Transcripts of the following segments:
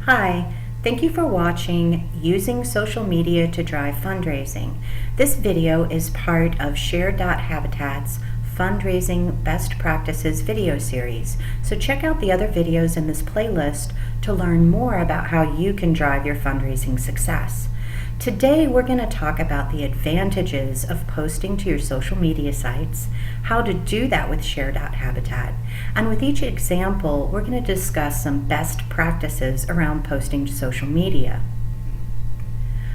Hi, thank you for watching Using Social Media to Drive Fundraising. This video is part of Share.Habitat's Fundraising Best Practices video series, so check out the other videos in this playlist to learn more about how you can drive your fundraising success. Today we're going to talk about the advantages of posting to your social media sites, how to do that with Share.Habitat, and with each example we're going to discuss some best practices around posting to social media.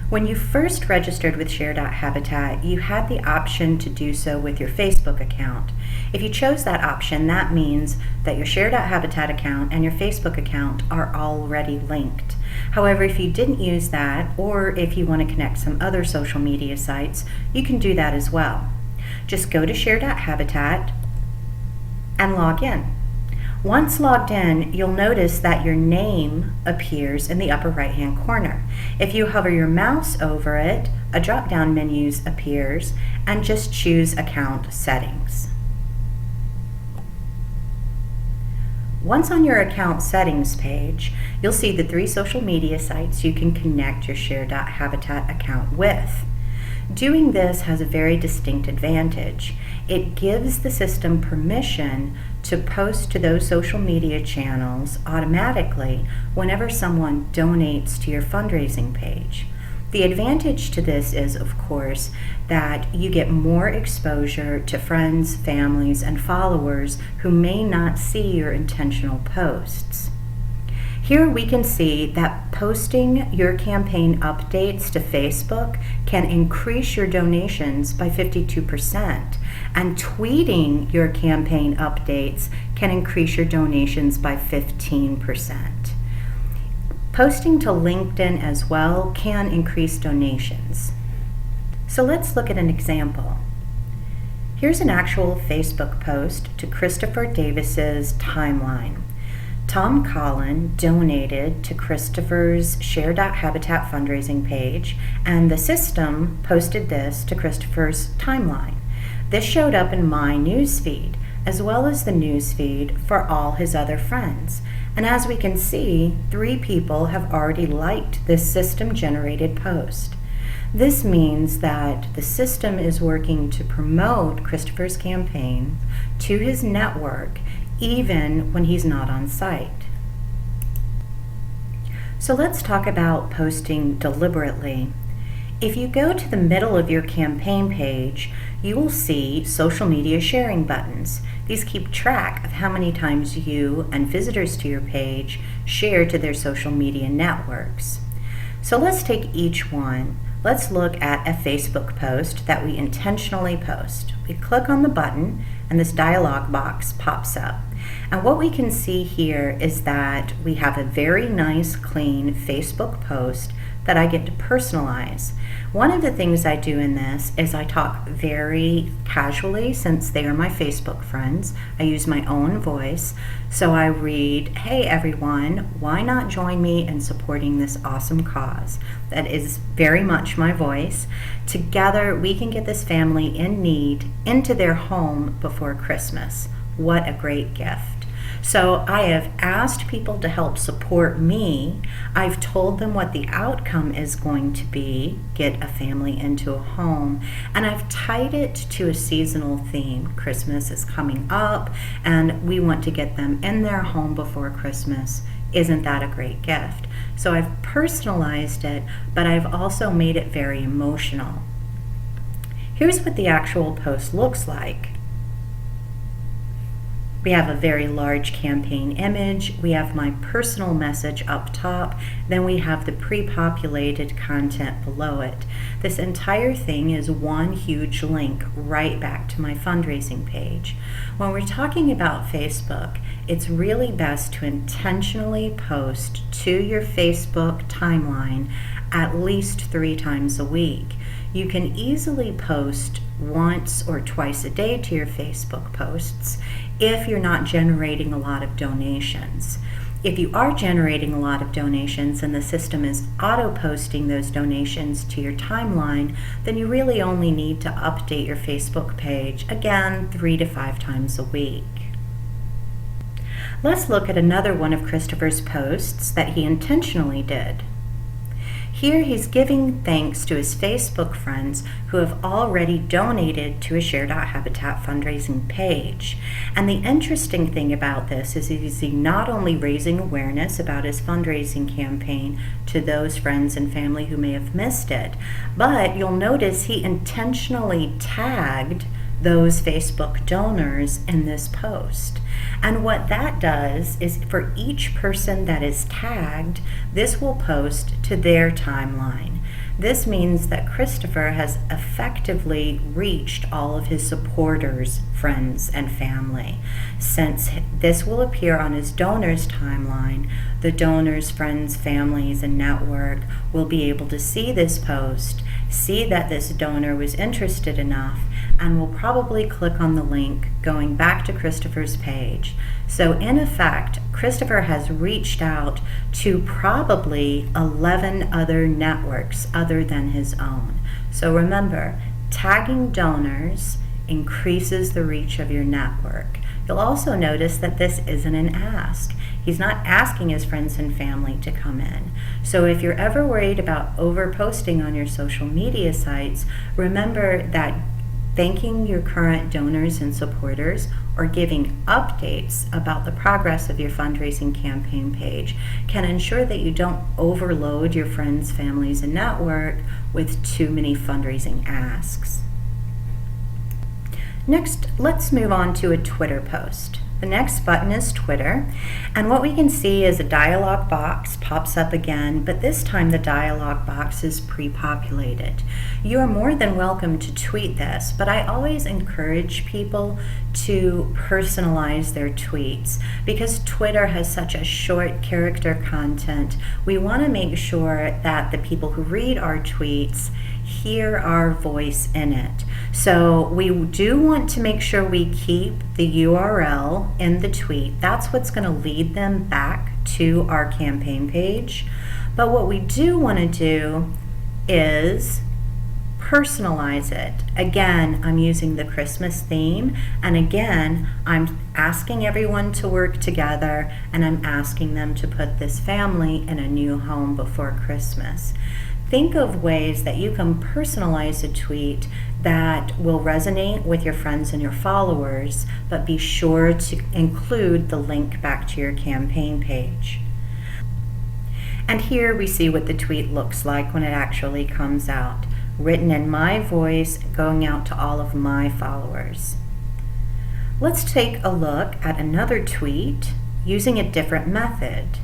When you first registered with Share.Habitat, you had the option to do so with your Facebook account. If you chose that option, that means that your Share.Habitat account and your Facebook account are already linked. However, if you didn't use that, or if you want to connect some other social media sites, you can do that as well. Just go to Share.Habitat and log in. Once logged in, you'll notice that your name appears in the upper right-hand corner. If you hover your mouse over it, a drop-down menu appears, and just choose Account Settings. Once on your account settings page, you'll see the 3 social media sites you can connect your Share.Habitat account with. Doing this has a very distinct advantage. It gives the system permission to post to those social media channels automatically whenever someone donates to your fundraising page. The advantage to this is, of course, that you get more exposure to friends, families, and followers who may not see your intentional posts. Here we can see that posting your campaign updates to Facebook can increase your donations by 52%, and tweeting your campaign updates can increase your donations by 15%. Posting to LinkedIn as well can increase donations. So let's look at an example. Here's an actual Facebook post to Christopher Davis's timeline. Tom Collin donated to Christopher's Share.Habitat fundraising page, and the system posted this to Christopher's timeline. This showed up in my newsfeed, as well as the newsfeed for all his other friends. And as we can see, 3 people have already liked this system-generated post. This means that the system is working to promote Christopher's campaign to his network even when he's not on site. So let's talk about posting deliberately. If you go to the middle of your campaign page, you will see social media sharing buttons. These keep track of how many times you and visitors to your page share to their social media networks. So let's take each one. Let's look at a Facebook post that we intentionally post. We click on the button and this dialog box pops up. And what we can see here is that we have a very nice, clean Facebook post that I get to personalize. One of the things I do in this is I talk very casually, since they are my Facebook friends. I use my own voice. So I read, "Hey everyone, why not join me in supporting this awesome cause?" That is very much my voice. Together we can get this family in need into their home before Christmas. What a great gift. So I have asked people to help support me. I've told them what the outcome is going to be, get a family into a home, and I've tied it to a seasonal theme. Christmas is coming up and we want to get them in their home before Christmas. Isn't that a great gift? So I've personalized it, but I've also made it very emotional. Here's what the actual post looks like. We have a very large campaign image, we have my personal message up top, then we have the pre-populated content below it. This entire thing is one huge link right back to my fundraising page. When we're talking about Facebook, it's really best to intentionally post to your Facebook timeline at least 3 times a week. You can easily post once or twice a day to your Facebook posts if you're not generating a lot of donations. If you are generating a lot of donations and the system is auto-posting those donations to your timeline, then you really only need to update your Facebook page, again, 3 to 5 times a week. Let's look at another one of Christopher's posts that he intentionally did. Here he's giving thanks to his Facebook friends who have already donated to a Share.Habitat fundraising page. And the interesting thing about this is he's not only raising awareness about his fundraising campaign to those friends and family who may have missed it, but you'll notice he intentionally tagged those Facebook donors in this post. And what that does is for each person that is tagged, this will post to their timeline. This means that Christopher has effectively reached all of his supporters, friends, and family. Since this will appear on his donors' timeline, the donors, friends, families, and network will be able to see this post, see that this donor was interested enough, and will probably click on the link going back to Christopher's page. So in effect, Christopher has reached out to probably 11 other networks other than his own. So remember, tagging donors increases the reach of your network. You'll also notice that this isn't an ask. He's not asking his friends and family to come in. So if you're ever worried about overposting on your social media sites, remember that thanking your current donors and supporters or giving updates about the progress of your fundraising campaign page can ensure that you don't overload your friends, families, and network with too many fundraising asks. Next, let's move on to a Twitter post. The next button is Twitter, and what we can see is a dialog box pops up again, but this time the dialog box is pre-populated. You are more than welcome to tweet this, but I always encourage people to personalize their tweets. Because Twitter has such a short character content, we want to make sure that the people who read our tweets hear our voice in it. So we do want to make sure we keep the URL in the tweet. That's what's going to lead them back to our campaign page. But what we do want to do is personalize it. Again, I'm using the Christmas theme, and again, I'm asking everyone to work together, and I'm asking them to put this family in a new home before Christmas. Think of ways that you can personalize a tweet that will resonate with your friends and your followers, but be sure to include the link back to your campaign page. And here we see what the tweet looks like when it actually comes out, written in my voice, going out to all of my followers. Let's take a look at another tweet using a different method.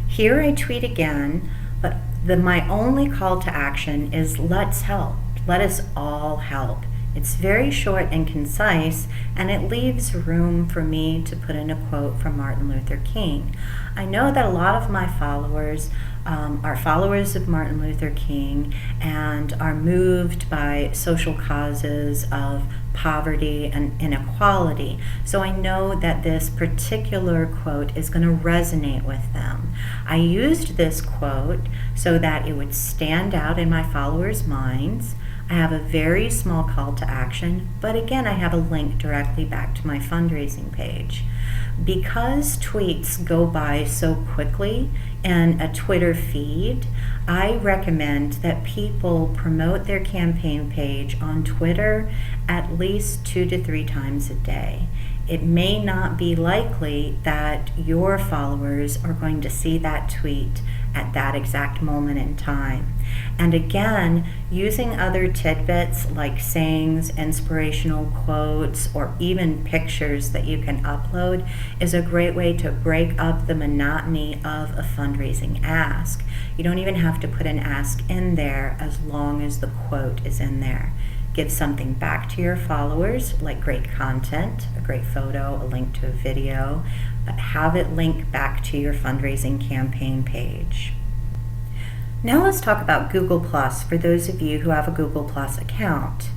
Here I tweet again, but my only call to action is let's help. Let us all help. It's very short and concise, and it leaves room for me to put in a quote from Martin Luther King. I know that a lot of my followers are followers of Martin Luther King and are moved by social causes of poverty and inequality. So I know that this particular quote is going to resonate with them. I used this quote so that it would stand out in my followers' minds. I have a very small call to action, but again, I have a link directly back to my fundraising page. Because tweets go by so quickly in a Twitter feed, I recommend that people promote their campaign page on Twitter at least 2 to 3 times a day. It may not be likely that your followers are going to see that tweet at that exact moment in time. And again, using other tidbits like sayings, inspirational quotes, or even pictures that you can upload is a great way to break up the monotony of a fundraising ask. You don't even have to put an ask in there as long as the quote is in there. Give something back to your followers, like great content, a great photo, a link to a video, but have it link back to your fundraising campaign page. Now let's talk about Google Plus for those of you who have a Google Plus account.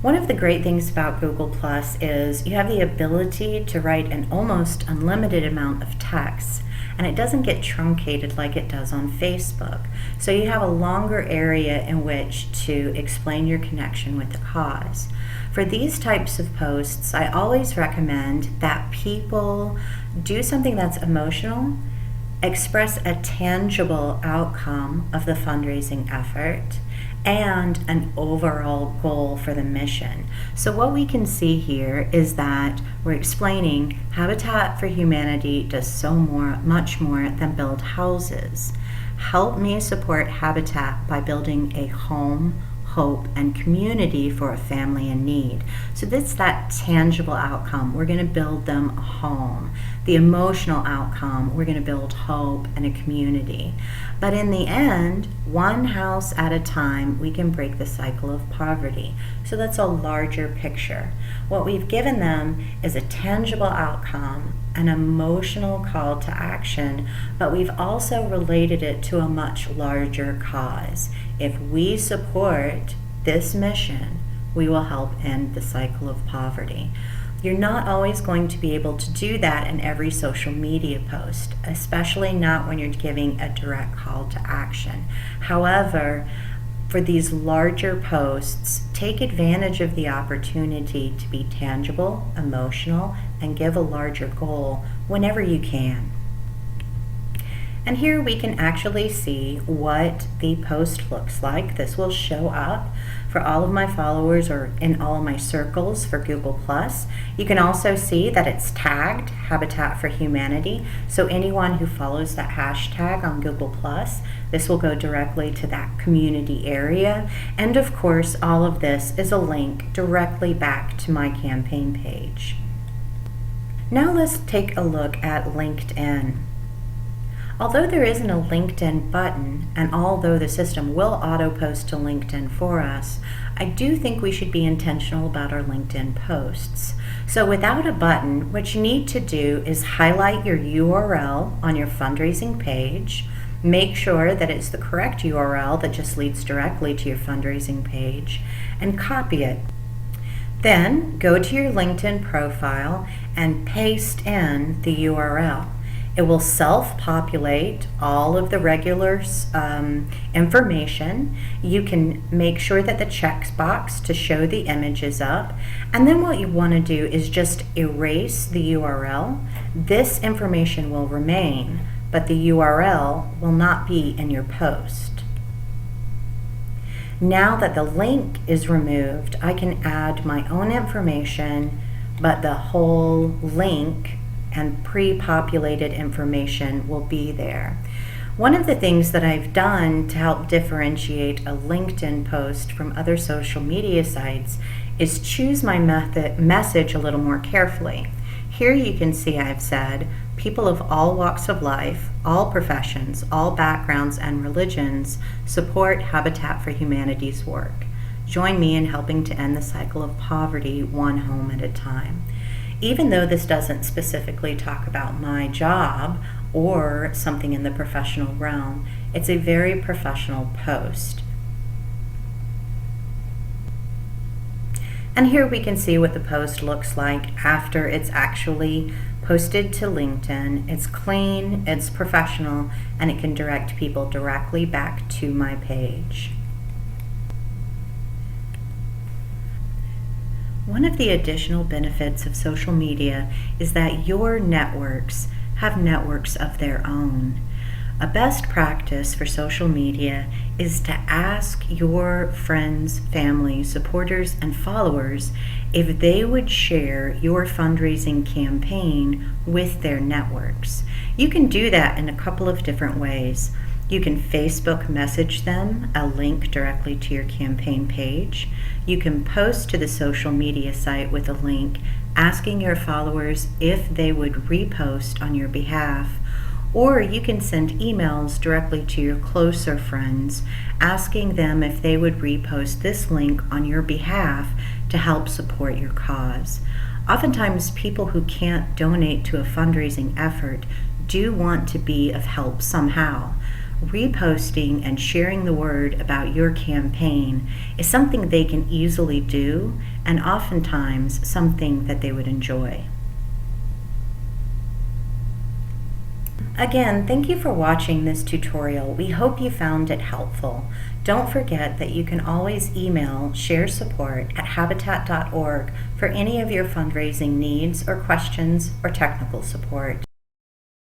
One of the great things about Google Plus is you have the ability to write an almost unlimited amount of text. and it doesn't get truncated like it does on Facebook. So you have a longer area in which to explain your connection with the cause. For these types of posts, I always recommend that people do something that's emotional, express a tangible outcome of the fundraising effort, and an overall goal for the mission. So what we can see here is that we're explaining Habitat for Humanity does much more than build houses. Help me support Habitat by building a home, hope, and community for a family in need. So that's that tangible outcome. We're going to build them a home. The emotional outcome, we're going to build hope and a community. But in the end, one house at a time, we can break the cycle of poverty. So that's a larger picture. What we've given them is a tangible outcome, an emotional call to action, but we've also related it to a much larger cause. If we support this mission, we will help end the cycle of poverty. You're not always going to be able to do that in every social media post, especially not when you're giving a direct call to action. However, for these larger posts, take advantage of the opportunity to be tangible, emotional, and give a larger goal whenever you can. And here we can actually see what the post looks like. This will show up for all of my followers or in all of my circles for Google+. You can also see that it's tagged Habitat for Humanity. So anyone who follows that hashtag on Google+, this will go directly to that community area. And of course, all of this is a link directly back to my campaign page. Now let's take a look at LinkedIn. Although there isn't a LinkedIn button, and although the system will auto-post to LinkedIn for us, I do think we should be intentional about our LinkedIn posts. So without a button, what you need to do is highlight your URL on your fundraising page, make sure that it's the correct URL that just leads directly to your fundraising page, and copy it. Then go to your LinkedIn profile and paste in the URL. It will self-populate all of the regular information. You can make sure that the checkbox to show the image is up. And then what you want to do is just erase the URL. This information will remain, but the URL will not be in your post. Now that the link is removed, I can add my own information, but the whole link and pre-populated information will be there. One of the things that I've done to help differentiate a LinkedIn post from other social media sites is choose my message a little more carefully. Here you can see I've said, people of all walks of life, all professions, all backgrounds and religions support Habitat for Humanity's work. Join me in helping to end the cycle of poverty one home at a time. Even though this doesn't specifically talk about my job or something in the professional realm, it's a very professional post. And here we can see what the post looks like after it's actually posted to LinkedIn. It's clean, it's professional, and it can direct people directly back to my page. One of the additional benefits of social media is that your networks have networks of their own. A best practice for social media is to ask your friends, family, supporters, and followers if they would share your fundraising campaign with their networks. You can do that in a couple of different ways. You can Facebook message them a link directly to your campaign page. You can post to the social media site with a link asking your followers if they would repost on your behalf. Or you can send emails directly to your closer friends asking them if they would repost this link on your behalf to help support your cause. Oftentimes, people who can't donate to a fundraising effort do want to be of help somehow. Reposting and sharing the word about your campaign is something they can easily do, and oftentimes something that they would enjoy. Again, thank you for watching this tutorial. We hope you found it helpful. Don't forget that you can always email sharesupport@habitat.org for any of your fundraising needs or questions or technical support.